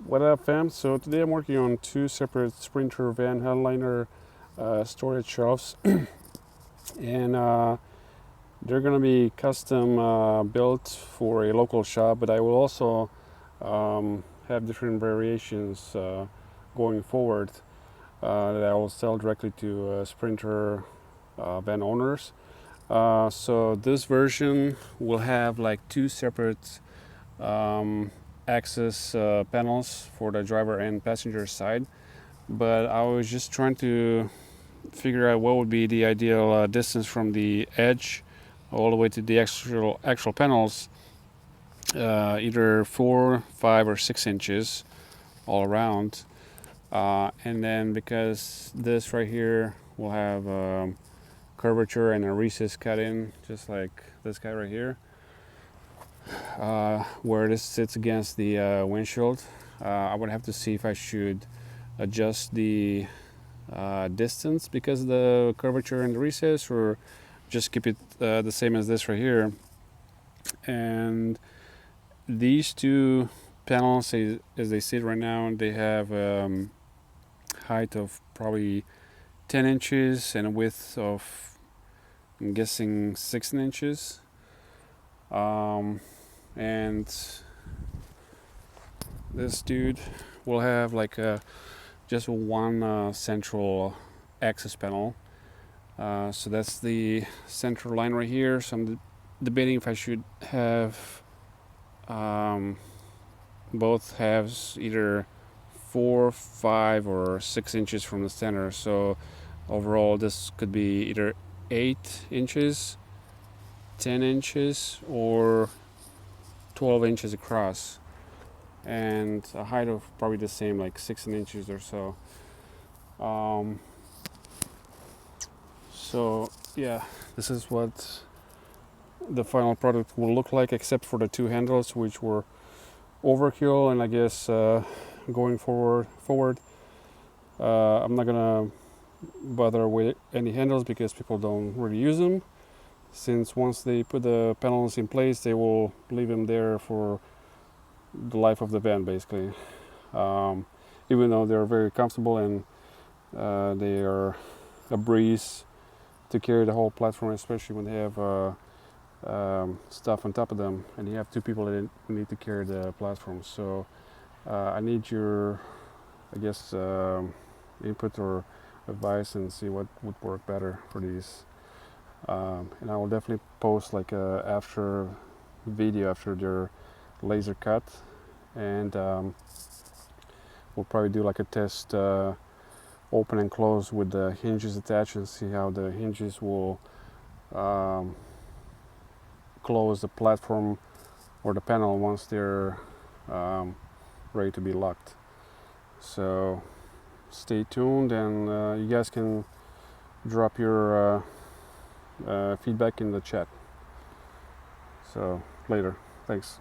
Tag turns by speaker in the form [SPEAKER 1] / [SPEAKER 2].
[SPEAKER 1] What up, fam? So today I'm working on two separate Sprinter van Headliner storage shelves, and they're gonna be custom built for a local shop. But I will also have different variations going forward that I will sell directly to Sprinter van owners. So this version will have like two separate um, access panels for the driver and passenger side. But I was just trying to figure out what would be the ideal distance from the edge all the way to the actual panels, either 4, 5, or 6 inches all around. And then because this right here will have curvature and a recess cut in, just like this guy right here, where this sits against the windshield. I would have to see if I should adjust the distance because of the curvature and the recess, or just keep it the same as this right here. And these two panels, as they sit right now, they have height of probably 10 inches and a width of, I'm guessing, 16 inches. And this dude will have like just one central access panel. So that's the central line right here. So I'm debating if I should have both halves either 4, 5, or 6 inches from the center. So overall, this could be either 8 inches, 10 inches, or 12 inches across, and a height of probably the same, like 16 inches or so. So yeah, this is what the final product will look like, except for the two handles, which were overkill. And I guess going forward, I'm not gonna bother with any handles because people don't really use them. Since once they put the panels in place, they will leave them there for the life of the van, basically. Even though they're very comfortable and they are a breeze to carry the whole platform, especially when they have stuff on top of them and you have two people that need to carry the platform. So I need your, I guess, input or advice and see what would work better for these. And I will definitely post like a after video after they're laser cut, and we'll probably do like a test open and close with the hinges attached and see how the hinges will close the platform or the panel once they're ready to be locked. So stay tuned, and you guys can drop your feedback in the chat. So later. Thanks.